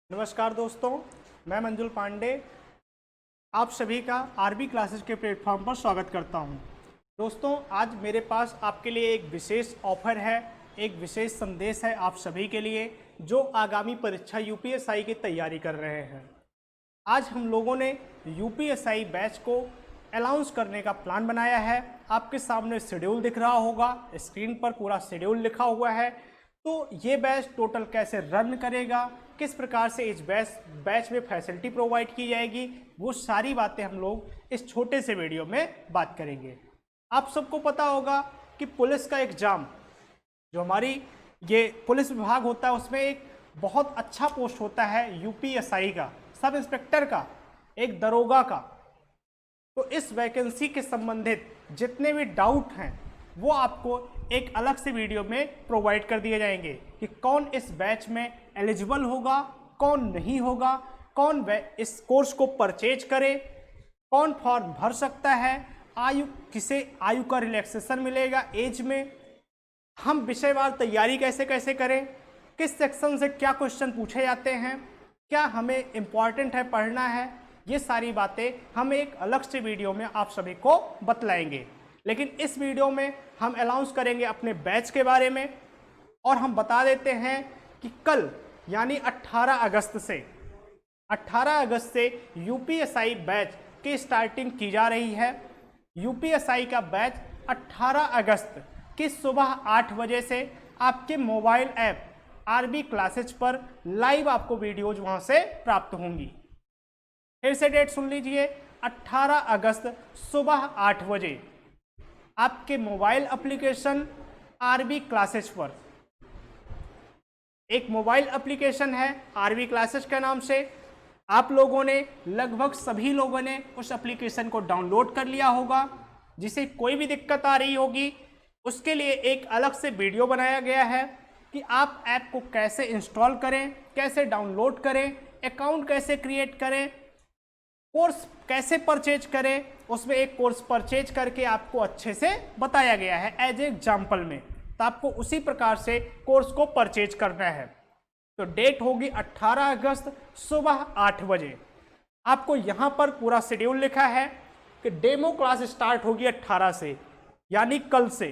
नमस्कार दोस्तों, मैं मंजुल पांडे आप सभी का आरबी क्लासेस के प्लेटफॉर्म पर स्वागत करता हूं। दोस्तों, आज मेरे पास आपके लिए एक विशेष ऑफर है, एक विशेष संदेश है आप सभी के लिए जो आगामी परीक्षा यूपीएसआई की तैयारी कर रहे हैं। आज हम लोगों ने यूपीएसआई बैच को अनाउंस करने का प्लान बनाया है। आपके सामने शेड्यूल दिख रहा होगा, स्क्रीन पर पूरा शेड्यूल लिखा हुआ है। तो ये बैच टोटल कैसे रन करेगा, किस प्रकार से इस बैच में फैसिलिटी प्रोवाइड की जाएगी, वो सारी बातें हम लोग इस छोटे से वीडियो में बात करेंगे। आप सबको पता होगा कि पुलिस का एग्जाम, जो हमारी ये पुलिस विभाग होता है, उसमें एक बहुत अच्छा पोस्ट होता है यूपीएसआई का, सब इंस्पेक्टर का, एक दरोगा का। तो इस वैकेंसी के संबंधित जितने भी डाउट हैं वो आपको एक अलग से वीडियो में प्रोवाइड कर दिए जाएंगे कि कौन इस बैच में एलिजिबल होगा, कौन नहीं होगा, कौन इस कोर्स को परचेज करे, कौन फॉर्म भर सकता है, किसे आयु का रिलैक्सेशन मिलेगा एज में, हम विषयवार तैयारी कैसे कैसे करें, किस सेक्शन से क्या क्वेश्चन पूछे जाते हैं, क्या हमें इम्पॉर्टेंट है पढ़ना है, ये सारी बातें हम एक अलग से वीडियो में आप सभी को बतलाएंगे। लेकिन इस वीडियो में हम अनाउंस करेंगे अपने बैच के बारे में, और हम बता देते हैं कि कल यानी 18 अगस्त से यूपीएसआई बैच की स्टार्टिंग की जा रही है। यूपीएसआई का बैच 18 अगस्त की सुबह 8 बजे से आपके मोबाइल ऐप आरबी क्लासेज पर लाइव आपको वीडियोज वहां से प्राप्त होंगी। फिर से डेट सुन लीजिए, 18 अगस्त सुबह 8 बजे आपके मोबाइल एप्लीकेशन आरबी क्लासेज पर, एक मोबाइल एप्लीकेशन है आरबी क्लासेज के नाम से। आप लोगों ने, लगभग सभी लोगों ने उस एप्लीकेशन को डाउनलोड कर लिया होगा। जिसे कोई भी दिक्कत आ रही होगी उसके लिए एक अलग से वीडियो बनाया गया है कि आप ऐप को कैसे इंस्टॉल करें, कैसे डाउनलोड करें, अकाउंट कैसे क्रिएट करें, कोर्स कैसे परचेज करें। उसमें एक कोर्स परचेज करके आपको अच्छे से बताया गया है एज एग्जाम्पल में, तो आपको उसी प्रकार से कोर्स को परचेज करना है। तो डेट होगी 18 अगस्त सुबह 8 बजे। आपको यहाँ पर पूरा शेड्यूल लिखा है कि डेमो क्लास स्टार्ट होगी 18 से, यानी कल से।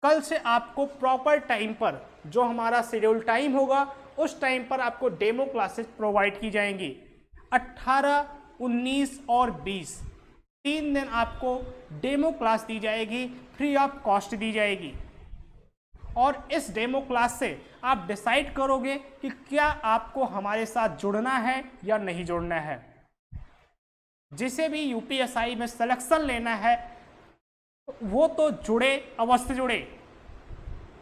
कल से आपको प्रॉपर टाइम पर, जो हमारा शेड्यूल टाइम होगा उस टाइम पर आपको डेमो क्लासेस प्रोवाइड की जाएंगी। 18, 19 और 20 3 दिन आपको डेमो क्लास दी जाएगी, फ्री ऑफ कॉस्ट दी जाएगी। और इस डेमो क्लास से आप डिसाइड करोगे कि क्या आपको हमारे साथ जुड़ना है या नहीं जुड़ना है। जिसे भी यूपीएसआई में सिलेक्शन लेना है वो तो जुड़े, अवश्य जुड़े,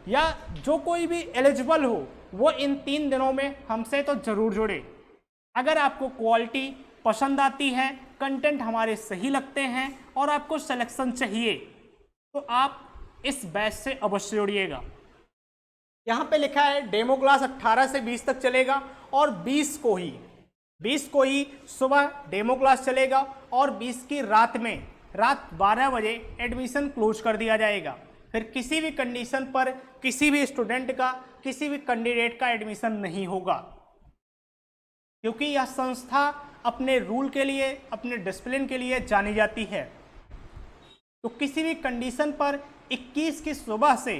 या जो कोई भी एलिजिबल हो वो इन 3 दिनों में हमसे तो जरूर जुड़े। अगर आपको क्वालिटी पसंद आती है, कंटेंट हमारे सही लगते हैं और आपको सिलेक्शन चाहिए, तो आप इस बैच से अवश्य जुड़िएगा। यहाँ पे लिखा है डेमो क्लास 18 से 20 तक चलेगा और 20 को ही सुबह डेमो क्लास चलेगा और 20 की रात 12 बजे एडमिशन क्लोज कर दिया जाएगा। फिर किसी भी कंडीशन पर किसी भी स्टूडेंट का, किसी भी कैंडिडेट का एडमिशन नहीं होगा, क्योंकि यह संस्था अपने रूल के लिए, अपने डिसिप्लिन के लिए जानी जाती है। तो किसी भी कंडीशन पर 21 की सुबह से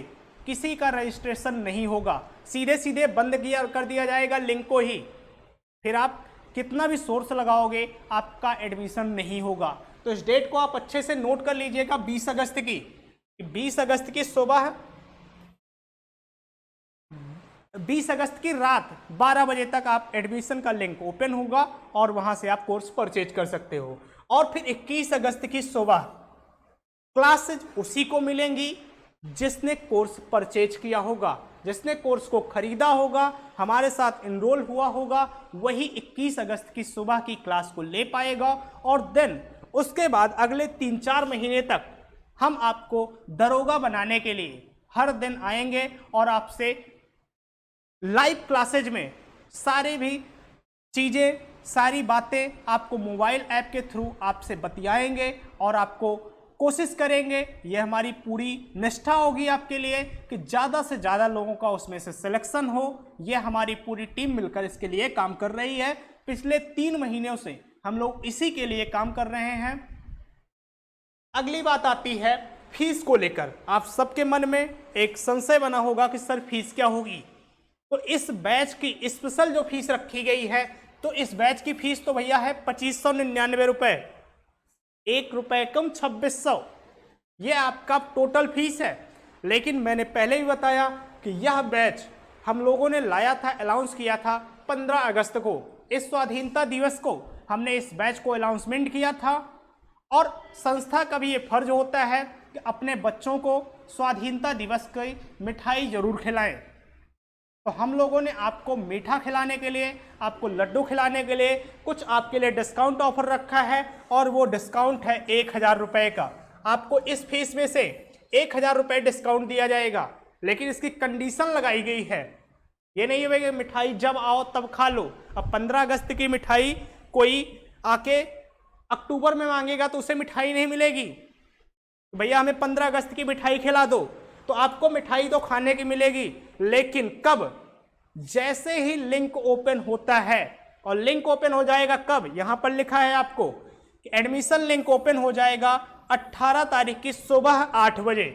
किसी का रजिस्ट्रेशन नहीं होगा, सीधे बंद कर दिया जाएगा लिंक को ही। फिर आप कितना भी सोर्स लगाओगे आपका एडमिशन नहीं होगा। तो इस डेट को आप अच्छे से नोट कर लीजिएगा, 20 अगस्त की। 20 अगस्त की सुबह, 20 अगस्त की रात 12 बजे तक आप एडमिशन का लिंक ओपन होगा और वहां से आप कोर्स परचेज कर सकते हो। और फिर 21 अगस्त की सुबह क्लासेज उसी को मिलेंगी जिसने कोर्स परचेज किया होगा, जिसने कोर्स को खरीदा होगा, हमारे साथ इनरोल हुआ होगा, वही 21 अगस्त की सुबह की क्लास को ले पाएगा। और देन उसके बाद अगले 3-4 महीने तक हम आपको दरोगा बनाने के लिए हर दिन आएंगे और आपसे लाइव क्लासेज में सारी भी चीज़ें, सारी बातें आपको मोबाइल ऐप के थ्रू आपसे बतियाएंगे और आपको कोशिश करेंगे, ये हमारी पूरी निष्ठा होगी आपके लिए कि ज़्यादा से ज़्यादा लोगों का उसमें से सिलेक्शन हो। ये हमारी पूरी टीम मिलकर इसके लिए काम कर रही है। पिछले 3 महीनों से हम लोग इसी के लिए काम कर रहे हैं। अगली बात आती है फीस को लेकर। आप सबके मन में एक संशय बना होगा कि सर फीस क्या होगी। तो इस बैच की स्पेशल जो फीस रखी गई है, तो इस बैच की फीस तो भैया है 2599 रुपये, 1 रुपये कम 2600। ये आपका टोटल फीस है। लेकिन मैंने पहले ही बताया कि यह बैच हम लोगों ने लाया था, अनाउंस किया था 15 अगस्त को। इस स्वाधीनता दिवस को हमने इस बैच को अनाउंसमेंट किया था। और संस्था का भी ये फर्ज होता है कि अपने बच्चों को स्वाधीनता दिवस की मिठाई जरूर खिलाएं। तो हम लोगों ने आपको मीठा खिलाने के लिए, आपको लड्डू खिलाने के लिए कुछ आपके लिए डिस्काउंट ऑफर रखा है, और वो डिस्काउंट है 1000 रुपये का। आपको इस फीस में से 1000 रुपये डिस्काउंट दिया जाएगा। लेकिन इसकी कंडीशन लगाई गई है, ये नहीं है कि मिठाई जब आओ तब खा लो। अब 15 अगस्त की मिठाई कोई आके अक्टूबर में मांगेगा तो उसे मिठाई नहीं मिलेगी। भैया हमें 15 अगस्त की मिठाई खिला दो, तो आपको मिठाई तो खाने की मिलेगी, लेकिन कब? जैसे ही लिंक ओपन होता है। और लिंक ओपन हो जाएगा कब? यहां पर लिखा है आपको कि एडमिशन लिंक ओपन हो जाएगा 18 तारीख की सुबह 8 बजे।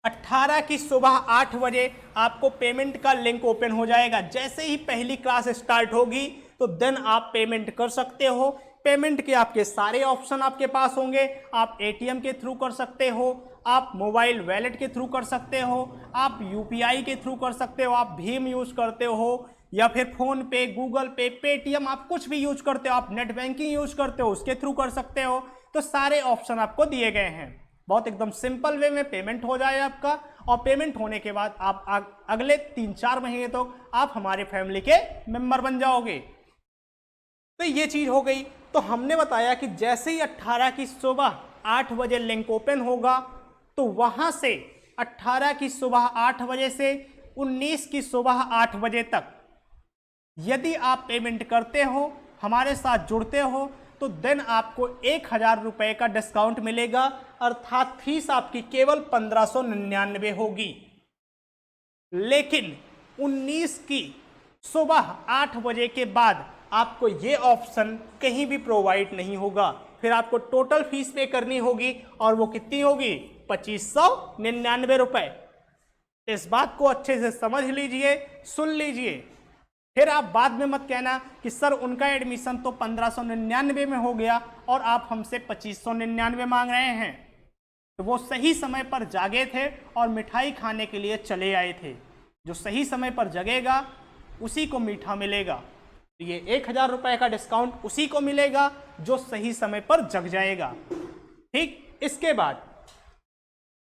18 की सुबह 8 बजे आपको पेमेंट का लिंक ओपन हो जाएगा। जैसे ही पहली क्लास स्टार्ट होगी तो देन आप पेमेंट कर सकते हो। पेमेंट के आपके सारे ऑप्शन आपके पास होंगे। आप एटीएम के थ्रू कर सकते हो, आप मोबाइल वॉलेट के थ्रू कर सकते हो, आप यूपीआई के थ्रू कर सकते हो, आप भीम यूज करते हो, या फिर फोन पे, गूगल पे, पेटीएम, आप कुछ भी यूज करते हो, आप नेट बैंकिंग यूज करते हो, उसके थ्रू कर सकते हो। तो सारे ऑप्शन आपको दिए गए हैं। बहुत एकदम सिंपल वे में पेमेंट हो जाए आपका, और पेमेंट होने के बाद आप अगले 3-4 महीने तक तो आप हमारे फैमिली के मेंबर बन जाओगे। तो ये चीज हो गई। तो हमने बताया कि जैसे ही 18 की सुबह 8 बजे लिंक ओपन होगा, तो वहां से 18 की सुबह 8 बजे से 19 की सुबह 8 बजे तक यदि आप पेमेंट करते हो, हमारे साथ जुड़ते हो, तो देन आपको 1000 रुपये का डिस्काउंट मिलेगा। अर्थात फीस आपकी केवल 1599 होगी। लेकिन 19 की सुबह 8 बजे के बाद आपको ये ऑप्शन कहीं भी प्रोवाइड नहीं होगा। फिर आपको टोटल फीस पे करनी होगी, और वो कितनी होगी? 2599 रुपये। इस बात को अच्छे से समझ लीजिए, सुन लीजिए। फिर आप बाद में मत कहना कि सर उनका एडमिशन तो 1599 में हो गया और आप हमसे 2599 मांग रहे हैं। तो वो सही समय पर जागे थे और मिठाई खाने के लिए चले आए थे। जो सही समय पर जगेगा उसी को मीठा मिलेगा। तो ये 1000 रुपये का डिस्काउंट उसी को मिलेगा जो सही समय पर जग जाएगा। ठीक, इसके बाद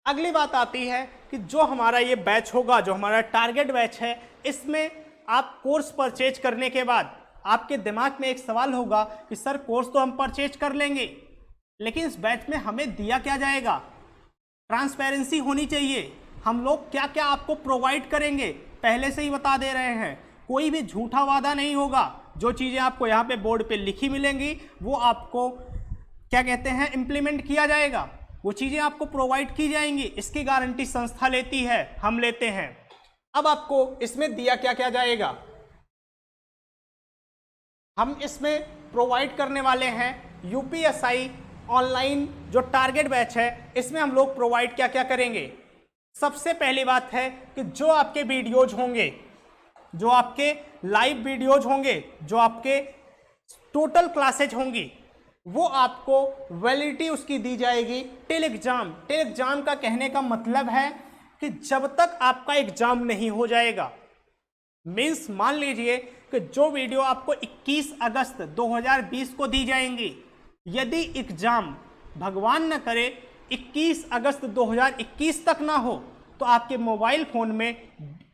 अगली बात आती है कि जो हमारा ये बैच होगा, जो हमारा टारगेट बैच है, इसमें आप कोर्स परचेज करने के बाद आपके दिमाग में एक सवाल होगा कि सर कोर्स तो हम परचेज कर लेंगे, लेकिन इस बैच में हमें दिया क्या जाएगा? ट्रांसपेरेंसी होनी चाहिए। हम लोग क्या क्या आपको प्रोवाइड करेंगे पहले से ही बता दे रहे हैं। कोई भी झूठा वादा नहीं होगा। जो चीज़ें आपको यहाँ पे बोर्ड पे लिखी मिलेंगी वो आपको क्या कहते हैं, इम्प्लीमेंट किया जाएगा। वो चीज़ें आपको प्रोवाइड की जाएंगी। इसकी गारंटी संस्था लेती है, हम लेते हैं। अब आपको इसमें दिया क्या क्या जाएगा? हम इसमें प्रोवाइड करने वाले हैं यूपीएसआई ऑनलाइन जो टारगेट बैच है, इसमें हम लोग प्रोवाइड क्या क्या करेंगे। सबसे पहली बात है कि जो आपके वीडियोज होंगे, जो आपके लाइव वीडियोज होंगे, जो आपके टोटल क्लासेज होंगी, वो आपको वैलिडिटी उसकी दी जाएगी टिल एग्जाम। टिल एग्जाम का कहने का मतलब है कि जब तक आपका एग्जाम नहीं हो जाएगा। मीन्स मान लीजिए कि जो वीडियो आपको 21 अगस्त 2020 को दी जाएंगी, यदि एग्जाम भगवान न करे 21 अगस्त 2021 तक ना हो, तो आपके मोबाइल फोन में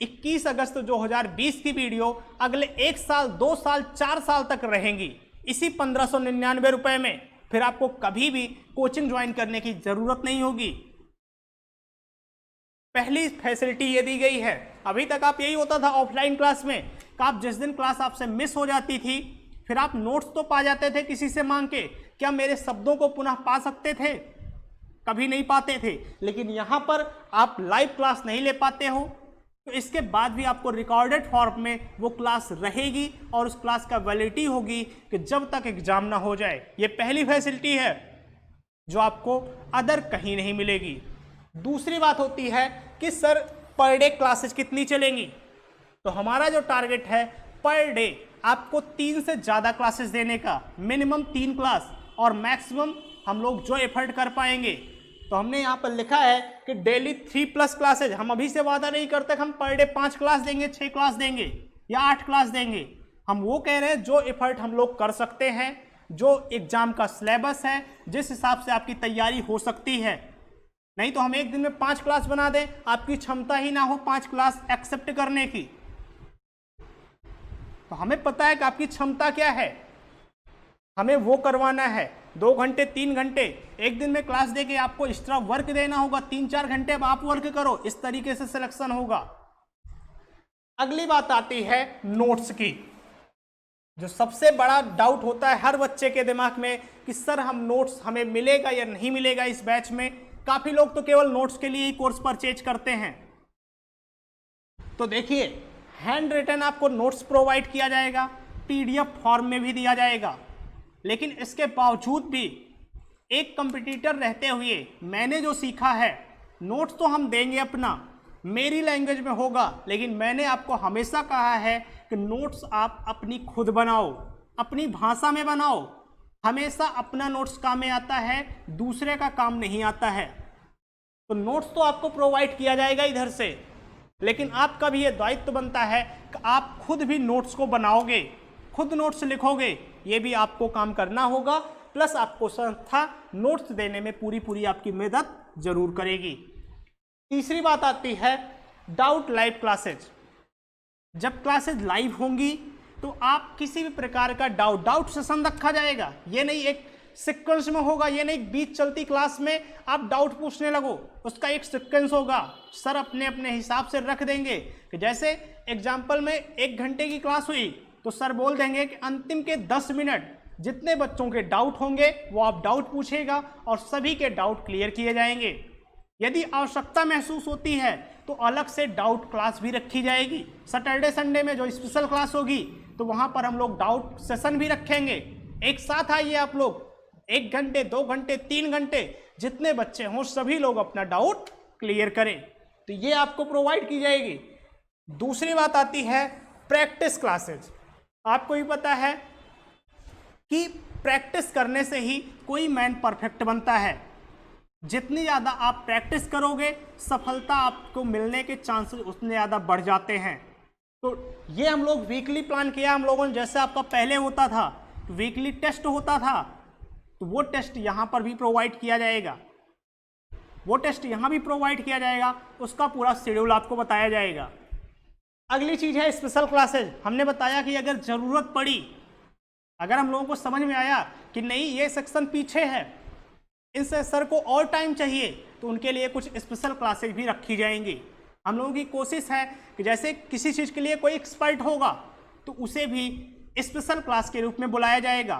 21 अगस्त 2020 की वीडियो अगले 1 साल, 2 साल, 4 साल तक रहेंगी इसी 1599 रुपए में। फिर आपको कभी भी कोचिंग ज्वाइन करने की जरूरत नहीं होगी। पहली फैसिलिटी ये दी गई है। अभी तक आप यही होता था ऑफलाइन क्लास में कि आप जिस दिन क्लास आपसे मिस हो जाती थी, फिर आप नोट्स तो पा जाते थे किसी से मांग के, क्या मेरे शब्दों को पुनः पा सकते थे? कभी नहीं पाते थे। लेकिन यहाँ पर आप लाइव क्लास नहीं ले पाते हो, तो इसके बाद भी आपको रिकॉर्डेड फॉर्म में वो क्लास रहेगी और उस क्लास का वैलिडिटी होगी कि जब तक एग्जाम ना हो जाए। ये पहली फैसिलिटी है जो आपको अदर कहीं नहीं मिलेगी। दूसरी बात होती है कि सर पर डे क्लासेस कितनी चलेंगी? तो हमारा जो टारगेट है पर डे आपको 3 से ज़्यादा क्लासेस देने का, मिनिमम 3 क्लास और मैक्सिमम हम लोग जो एफर्ट कर पाएंगे। तो हमने यहाँ पर लिखा है कि डेली 3+ क्लासेज। हम अभी से वादा नहीं करते कि हम पर डे 5 क्लास देंगे, 6 क्लास देंगे या 8 क्लास देंगे। हम वो कह रहे हैं जो एफर्ट हम लोग कर सकते हैं, जो एग्जाम का सिलेबस है, जिस हिसाब से आपकी तैयारी हो सकती है। नहीं तो हम एक दिन में 5 क्लास बना दें, आपकी क्षमता ही ना हो 5 क्लास एक्सेप्ट करने की। तो हमें पता है कि आपकी क्षमता क्या है, हमें वो करवाना है। 2 घंटे 3 घंटे एक दिन में क्लास देके आपको एक्स्ट्रा वर्क देना होगा, 3-4 घंटे अब आप वर्क करो, इस तरीके से सिलेक्शन होगा। अगली बात आती है नोट्स की, जो सबसे बड़ा डाउट होता है हर बच्चे के दिमाग में कि सर हम नोट्स हमें मिलेगा या नहीं मिलेगा इस बैच में। काफी लोग तो केवल नोट्स के लिए ही कोर्स परचेज करते हैं। तो देखिए, हैंड रिटन आपको नोट्स प्रोवाइड किया जाएगा, पीडीएफ फॉर्म में भी दिया जाएगा। लेकिन इसके बावजूद भी एक कंपटीटर रहते हुए मैंने जो सीखा है, नोट्स तो हम देंगे अपना, मेरी लैंग्वेज में होगा, लेकिन मैंने आपको हमेशा कहा है कि नोट्स आप अपनी खुद बनाओ, अपनी भाषा में बनाओ। हमेशा अपना नोट्स काम में आता है, दूसरे का काम नहीं आता है। तो नोट्स तो आपको प्रोवाइड किया जाएगा इधर से, लेकिन आपका भी ये दायित्व बनता है कि आप खुद भी नोट्स को बनाओगे, खुद नोट्स लिखोगे, ये भी आपको काम करना होगा। प्लस आपको संस्था नोट्स देने में पूरी आपकी मदद जरूर करेगी। तीसरी बात आती है डाउट लाइव क्लासेज। जब क्लासेज लाइव होंगी तो आप किसी भी प्रकार का डाउट सेशन रखा जाएगा। ये नहीं एक सीक्वेंस में होगा, ये नहीं बीच चलती क्लास में आप डाउट पूछने लगो, उसका एक सीक्वेंस होगा। सर अपने अपने हिसाब से रख देंगे कि जैसे एग्जाम्पल में 1 घंटे की क्लास हुई तो सर बोल देंगे कि अंतिम के 10 मिनट जितने बच्चों के डाउट होंगे वो आप डाउट पूछेगा और सभी के डाउट क्लियर किए जाएंगे। यदि आवश्यकता महसूस होती है तो अलग से डाउट क्लास भी रखी जाएगी। सैटरडे संडे में जो स्पेशल क्लास होगी तो वहाँ पर हम लोग डाउट सेशन भी रखेंगे। एक साथ आइए आप लोग, 1 घंटे 2 घंटे 3 घंटे जितने बच्चे हों सभी लोग अपना डाउट क्लियर करें, तो ये आपको प्रोवाइड की जाएगी। दूसरी बात आती है प्रैक्टिस क्लासेज। आपको ही पता है कि प्रैक्टिस करने से ही कोई मैन परफेक्ट बनता है। जितनी ज़्यादा आप प्रैक्टिस करोगे सफलता आपको मिलने के चांसेस उतने ज़्यादा बढ़ जाते हैं। तो ये हम लोग वीकली प्लान किया हम लोगों ने। जैसे आपका पहले होता था वीकली टेस्ट होता था, तो वो टेस्ट यहाँ पर भी प्रोवाइड किया जाएगा, वो टेस्ट यहाँ भी प्रोवाइड किया जाएगा, उसका पूरा शेड्यूल आपको बताया जाएगा। अगली चीज़ है स्पेशल क्लासेज। हमने बताया कि अगर ज़रूरत पड़ी, अगर हम लोगों को समझ में आया कि नहीं ये सेक्शन पीछे है, इनसे सर को और टाइम चाहिए, तो उनके लिए कुछ स्पेशल क्लासेज भी रखी जाएंगी। हम लोगों की कोशिश है कि जैसे किसी चीज़ के लिए कोई एक्सपर्ट होगा तो उसे भी स्पेशल क्लास के रूप में बुलाया जाएगा।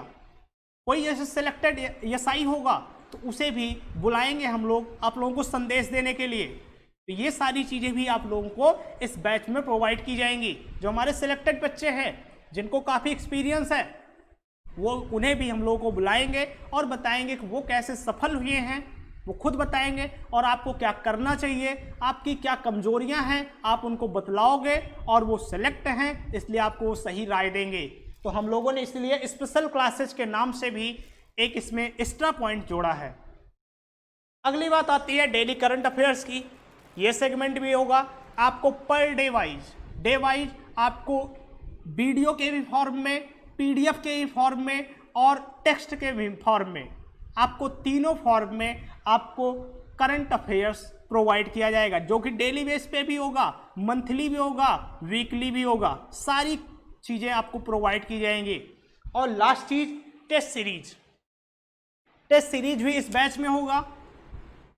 कोई जैसे सिलेक्टेड एसआई होगा तो उसे भी बुलाएंगे हम लोग आप लोगों को संदेश देने के लिए। तो ये सारी चीज़ें भी आप लोगों को इस बैच में प्रोवाइड की जाएंगी। जो हमारे सिलेक्टेड बच्चे हैं जिनको काफ़ी एक्सपीरियंस है, वो उन्हें भी हम लोगों को बुलाएंगे और बताएंगे कि वो कैसे सफल हुए हैं, वो खुद बताएंगे और आपको क्या करना चाहिए, आपकी क्या कमजोरियां हैं आप उनको बतलाओगे और वो सेलेक्ट हैं इसलिए आपको वो सही राय देंगे। तो हम लोगों ने इसलिए स्पेशल क्लासेज के नाम से भी एक इसमें एक्स्ट्रा पॉइंट जोड़ा है। अगली बात आती है डेली करंट अफेयर्स की। ये सेगमेंट भी होगा आपको पर डे वाइज आपको वीडियो के भी फॉर्म में, पीडीएफ के भी फॉर्म में और टेक्स्ट के भी फॉर्म में, आपको तीनों फॉर्म में आपको करंट अफेयर्स प्रोवाइड किया जाएगा, जो कि डेली बेस पे भी होगा, मंथली भी होगा, वीकली भी होगा। सारी चीज़ें आपको प्रोवाइड की जाएंगी। और लास्ट चीज टेस्ट सीरीज भी इस बैच में होगा।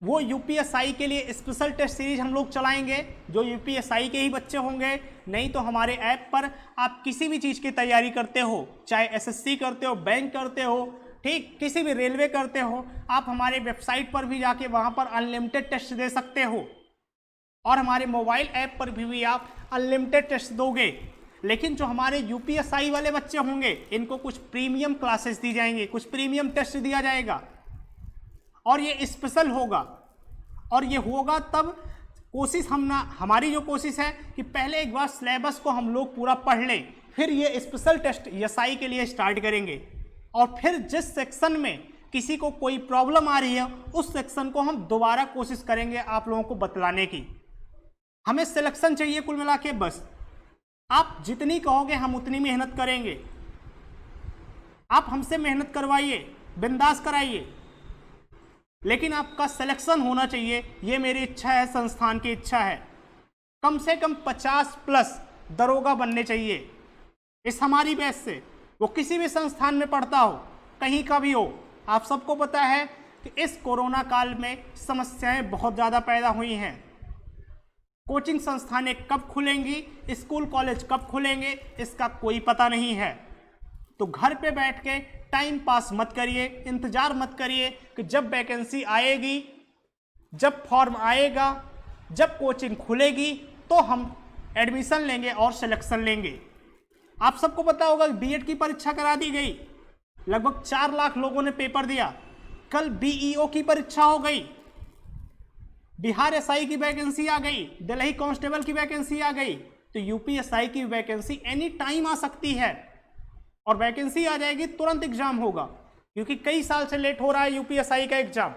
वो यूपीएसआई के लिए स्पेशल टेस्ट सीरीज हम लोग चलाएंगे, जो यूपीएसआई के ही बच्चे होंगे। नहीं तो हमारे ऐप पर आप किसी भी चीज़ की तैयारी करते हो, चाहे एसएससी करते हो, बैंक करते हो, ठीक, किसी भी रेलवे करते हो, आप हमारे वेबसाइट पर भी जाके वहाँ पर अनलिमिटेड टेस्ट दे सकते हो, और हमारे मोबाइल ऐप पर भी आप अनलिमिटेड टेस्ट दोगे। लेकिन जो हमारे यूपीएसआई वाले बच्चे होंगे, इनको कुछ प्रीमियम क्लासेस दी जाएंगी, कुछ प्रीमियम टेस्ट दिया जाएगा, और ये स्पेशल होगा। और ये होगा तब कोशिश हमारी जो कोशिश है कि पहले एक बार सिलेबस को हम लोग पूरा पढ़ लें, फिर ये स्पेशल टेस्ट एसआई के लिए स्टार्ट करेंगे, और फिर जिस सेक्शन में किसी को कोई प्रॉब्लम आ रही है उस सेक्शन को हम दोबारा कोशिश करेंगे आप लोगों को बतलाने की। हमें सिलेक्शन चाहिए कुल मिला के, बस आप जितनी कहोगे हम उतनी मेहनत करेंगे। आप हमसे मेहनत करवाइए, बिंदास कराइए, लेकिन आपका सिलेक्शन होना चाहिए। ये मेरी इच्छा है, संस्थान की इच्छा है। कम से कम 50+ दरोगा बनने चाहिए इस हमारी बैच से, वो किसी भी संस्थान में पढ़ता हो, कहीं का भी हो। आप सबको पता है कि इस कोरोना काल में समस्याएं बहुत ज़्यादा पैदा हुई हैं। कोचिंग संस्थानें कब खुलेंगी, स्कूल कॉलेज कब खुलेंगे, इसका कोई पता नहीं है। तो घर पे बैठ के टाइम पास मत करिए, इंतजार मत करिए कि जब वैकेंसी आएगी, जब फॉर्म आएगा, जब कोचिंग खुलेगी तो हम एडमिशन लेंगे और सिलेक्शन लेंगे। आप सबको पता होगा बीएड की परीक्षा करा दी गई, लगभग 4 लाख लोगों ने पेपर दिया। कल बीईओ की परीक्षा हो गई, बिहार एसआई की वैकेंसी आ गई, दिल्ली कांस्टेबल की वैकेंसी आ गई। तो यूपीएसआई की वैकेंसी एनी टाइम आ सकती है, और वैकेंसी आ जाएगी तुरंत एग्जाम होगा, क्योंकि कई साल से लेट हो रहा है यूपीएसआई का एग्जाम।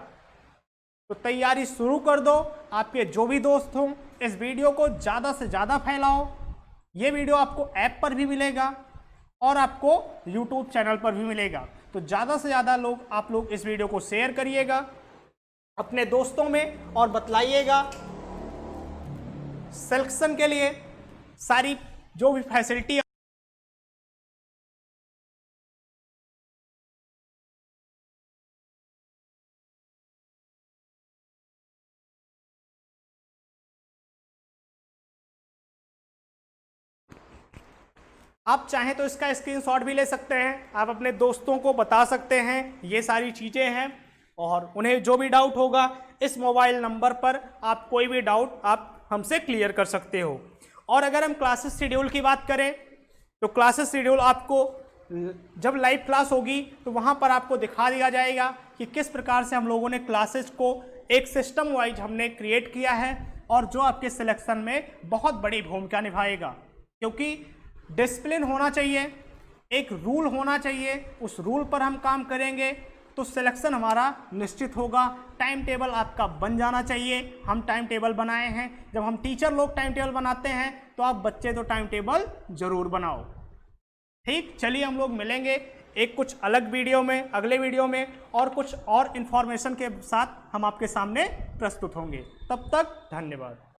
तो तैयारी शुरू कर दो। आपके जो भी दोस्त हों, इस वीडियो को ज़्यादा से ज़्यादा फैलाओ। ये वीडियो आपको ऐप पर भी मिलेगा और आपको यूट्यूब चैनल पर भी मिलेगा। तो ज़्यादा से ज़्यादा आप लोग इस वीडियो को शेयर करिएगा अपने दोस्तों में, और बतलाइएगा सिलेक्शन के लिए सारी जो भी फैसिलिटी आप चाहें तो इसका स्क्रीनशॉट भी ले सकते हैं, आप अपने दोस्तों को बता सकते हैं ये सारी चीज़ें हैं, और उन्हें जो भी डाउट होगा इस मोबाइल नंबर पर आप कोई भी डाउट आप हमसे क्लियर कर सकते हो। और अगर हम क्लासेस शेड्यूल की बात करें तो क्लासेस शेड्यूल आपको जब लाइव क्लास होगी तो वहाँ पर आपको दिखा दिया जाएगा कि किस प्रकार से हम लोगों ने क्लासेस को एक सिस्टम वाइज हमने क्रिएट किया है, और जो आपके सिलेक्शन में बहुत बड़ी भूमिका निभाएगा। क्योंकि डिसिप्लिन होना चाहिए, एक रूल होना चाहिए, उस रूल पर हम काम करेंगे तो सिलेक्शन हमारा निश्चित होगा। टाइम टेबल आपका बन जाना चाहिए। हम टाइम टेबल बनाए हैं, जब हम टीचर लोग टाइम टेबल बनाते हैं तो आप बच्चे तो टाइम टेबल जरूर बनाओ। ठीक, चलिए हम लोग मिलेंगे एक कुछ अलग वीडियो में, अगले वीडियो में, और कुछ और इन्फॉर्मेशन के साथ हम आपके सामने प्रस्तुत होंगे। तब तक धन्यवाद।